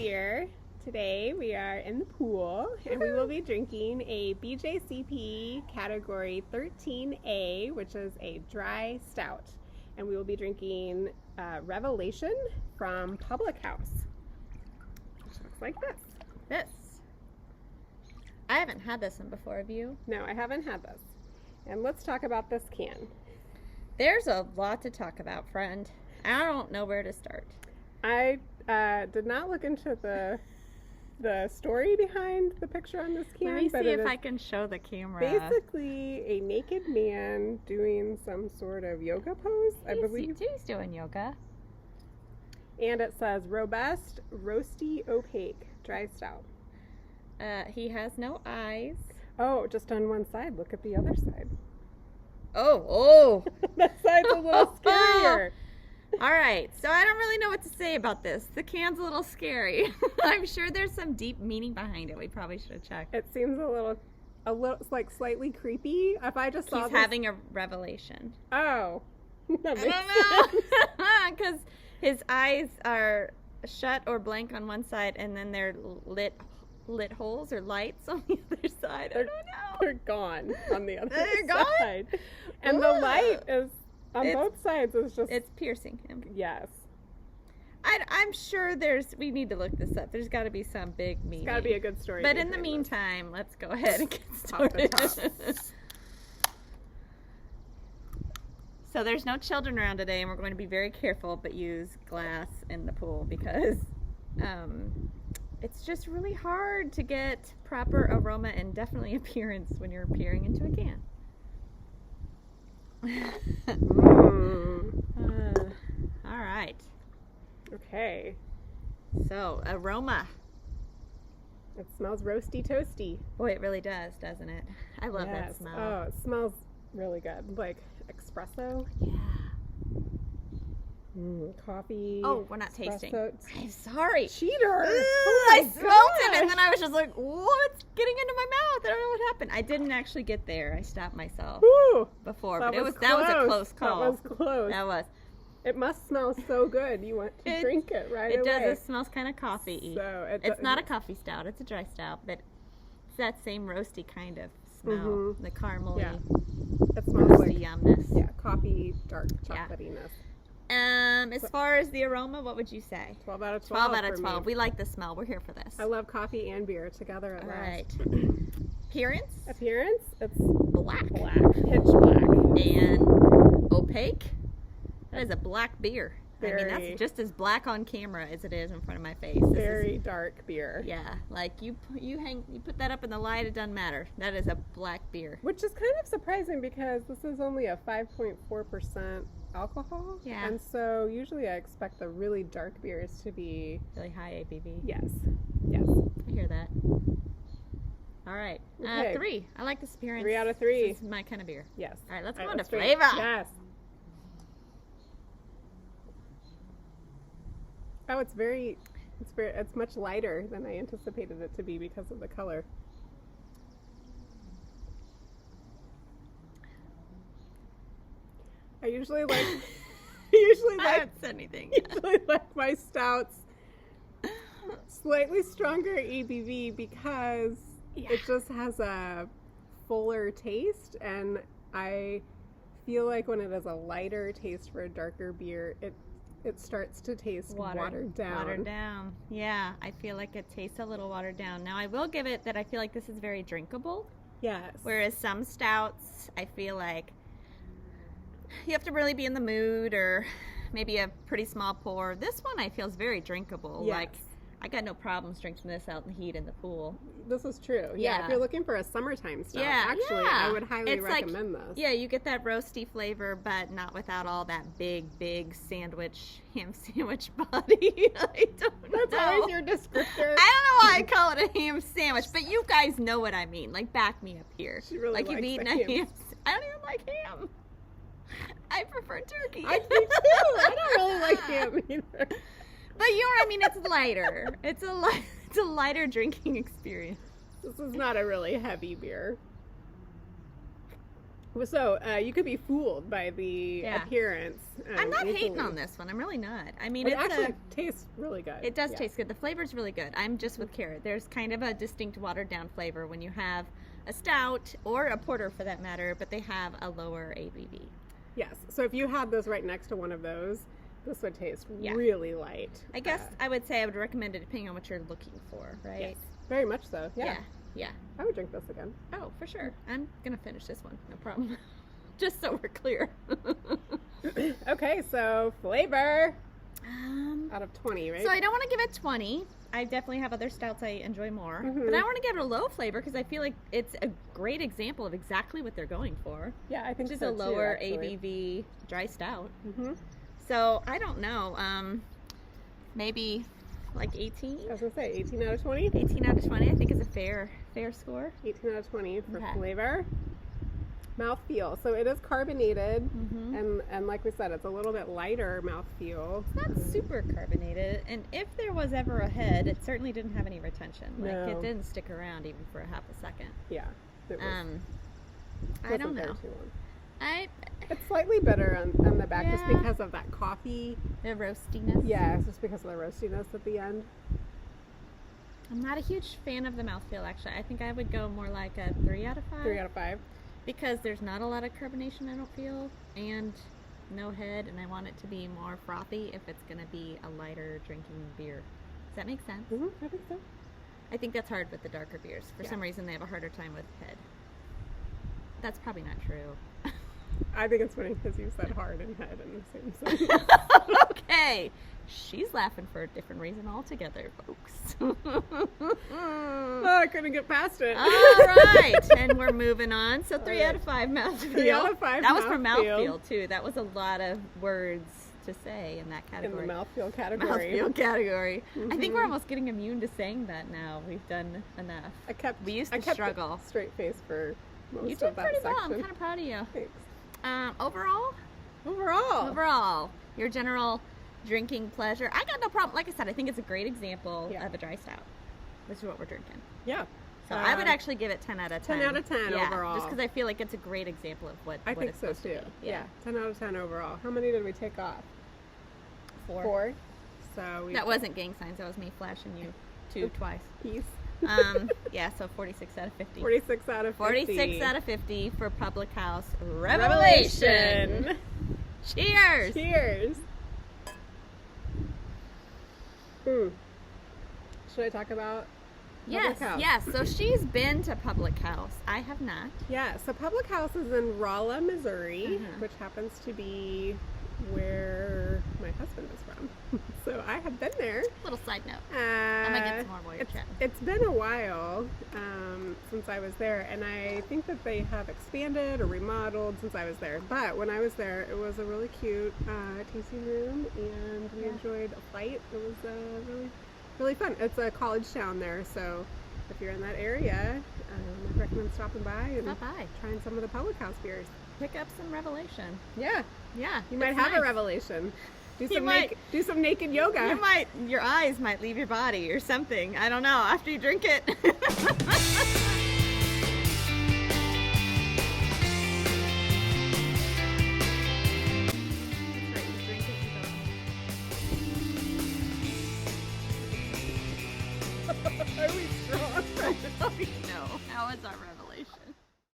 here. Today we are in the pool and we will be drinking a BJCP category 13A, which is a dry stout. And we will be drinking Revelation from Public House, which looks like this. I haven't had this one before, have you? No, I haven't had this. And let's talk about this can. There's a lot to talk about, friend. I don't know where to start. I did not look into the story behind the picture on this can. Let me see if I can show the camera. Basically, a naked man doing some sort of yoga pose, I believe. He's doing yoga. And it says robust, roasty, opaque, dry stout. He has no eyes. Oh, just on one side. Look at the other side. Oh. That side's a little scarier. All right, so I don't really know what to say about this. The can's a little scary. I'm sure there's some deep meaning behind it. We probably should have checked. It seems a little like slightly creepy. If I just saw He's having a revelation. Oh. I don't know. Because his eyes are shut or blank on one side, and then they're lit holes or lights on the other side. I don't know. They're gone on the other They're side. Gone? And the light is on both sides. It's piercing him. Yes. I'm sure we need to look this up. There's got to be some big meaning. It's got to be a good story. But in the meantime, let's go ahead and get started. So there's no children around today, and we're going to be very careful, but use glass in the pool because it's just really hard to get proper aroma and definitely appearance when you're peering into a can. All right. Okay. So, aroma. It smells roasty toasty. Boy, it really does, doesn't it? I love that smell. Oh, it smells really good. Like espresso. Yeah. Coffee. Oh, we're not tasting. Espresso. I'm sorry. Cheater. I smelled it, and then I was just like, what's getting into my mouth? I don't know what happened. I didn't actually get there. I stopped myself before, but that was a close call. That was close. That was. It must smell so good. You want to drink it right away. It does. It smells kind of coffee-y. So it's not a coffee stout. It's a dry stout, but it's that same roasty kind of smell. The caramel-y, it smells like yumness. Yeah, coffee, dark chocolatiness. As far as the aroma, what would you say? 12 out of 12. 12 out of 12. We like the smell. We're here for this. I love coffee and beer together at last. Right. Appearance? It's black. Pitch black. And opaque? That is a black beer. I mean, that's just as black on camera as it is in front of my face. Very dark beer. Yeah, like you put that up in the light, it doesn't matter. That is a black beer. Which is kind of surprising because this is only a 5.4% alcohol. Yeah. And so usually I expect the really dark beers to be really high ABV. Yes. I hear that. All right. Okay. 3. I like this appearance. 3 out of 3. This is my kind of beer. Yes. All right, let's go on to flavor. Yes. Oh, it's much lighter than I anticipated it to be because of the color. I usually like I haven't said anything. Usually like my stouts slightly stronger ABV because it just has a fuller taste, and I feel like when it has a lighter taste for a darker beer, it starts to taste watered down. Watered down. Yeah, I feel like it tastes a little watered down. Now, I will give it that I feel like this is very drinkable. Yes. Whereas some stouts, I feel like you have to really be in the mood or maybe a pretty small pour. This one I feel is very drinkable. Yes. Like, I got no problems drinking this out in the heat in the pool. This is true. Yeah. If you're looking for a summertime stout, I would highly recommend this. Yeah, you get that roasty flavor, but not without all that big ham sandwich body. I don't know. That's always your descriptor. I don't know why I call it a ham sandwich, but you guys know what I mean. Like, back me up here. She really like likes you've eaten a ham. I don't even like ham. I prefer turkey. I do too. I don't really like ham either. But it's lighter. It's a lighter drinking experience. This is not a really heavy beer. So you could be fooled by the Yeah. appearance. I'm not hating easily. on this one. I'm really not. I mean, It it's actually tastes really good. it does Yeah. taste good. The flavor's really good. I'm just with carrot. There's kind of a distinct watered down flavor when you have a stout or a porter for that matter, but they have a lower ABV. Yes. So if you had this right next to one of those, this would taste Yeah. really light. I guess I would say I would recommend it depending on what you're looking for, right? Yes. Very much so. Yeah. Yeah. I would drink this again. Oh, for sure. I'm gonna finish this one. No problem. Just so we're clear. Okay, so flavor um, out of 20, right? so I don't want to give it 20. I definitely have other stouts I enjoy more, but I want to give it a low flavor because I feel like it's a great example of exactly what they're going for, yeah, I think which is so a lower too, actually. ABV dry stout. Mm-hmm. So I don't know. Maybe like 18. I was gonna say 18 out of 20. 18 out of 20. I think is a fair score. 18 out of 20 for Okay. flavor. Mouthfeel. So it is carbonated, Mm-hmm. and like we said, it's a little bit lighter mouthfeel. It's not super carbonated, and if there was ever a head, it certainly didn't have any retention. Like No. it didn't stick around even for a half a second. Yeah. It was, I don't wasn't there know. too long. It's It's slightly bitter on the back just Yeah. because of that coffee. the roastiness. Yeah, it's just because of the roastiness at the end. I'm not a huge fan of the mouthfeel, actually. I think I would go more like a 3 out of 5. 3 out of 5. Because there's not a lot of carbonation, I don't feel, and no head, and I want it to be more frothy if it's going to be a lighter drinking beer. Does that make sense? Mm-hmm, I think so. I think that's hard with the darker beers. For Yeah. some reason, they have a harder time with head. That's probably not true. I think it's funny because you said hard and head in the same sentence. Okay. She's laughing for a different reason altogether, folks. Oh, I couldn't get past it. All right, and we're moving on. So 3 All out right. of 5 mouthfeel. 3 out of 5 That was for mouthfeel. mouthfeel too. That was a lot of words to say in that In the category. mouthfeel category. Mouthfeel category. I think we're Mhm. almost getting immune to saying that now. We've done enough. We used to I kept struggle. a straight face for most You of did that pretty well. section. I'm kind of proud of you. Thanks. Overall, Overall. your general drinking pleasure. I got no problem. Like I said, I think it's a great example Yeah. of a dry stout. This is what we're drinking. Yeah. So I would actually give it 10 out of 10. 10 out of 10 yeah, overall. Just because I feel like it's a great example of what I think it's so supposed too. to be. Yeah. 10 out of 10 overall. How many did we take off? 4. 4. So we That wasn't gang signs. That was me flashing you 2 twice. piece. Yeah, so 46 out of 50. 46 out of 50. 46 out of 50 for Public House Revelation. Cheers. Cheers. Should I talk about Yes, Public House? yes. So she's been to Public House. I have not. Yeah, so Public House is in Rolla, Missouri, Mhm. which happens to be where my husband is from. So I have been there. Little side note. I'm gonna get some more while you're chatting. It's been a while since I was there, and I think that they have expanded or remodeled since I was there. But when I was there, it was a really cute tasting room, and we enjoyed a flight. It was really, really fun. It's a college town there, so if you're in that area, I recommend stopping by and Stop by. trying some of the Public House beers. Pick up some Revelation. Yeah, Yeah. you might it's have a nice. revelation. Do You some might. do some naked yoga. Your eyes might leave your body or something. I don't know. After you drink it. Are we strong? No. How is our revelation?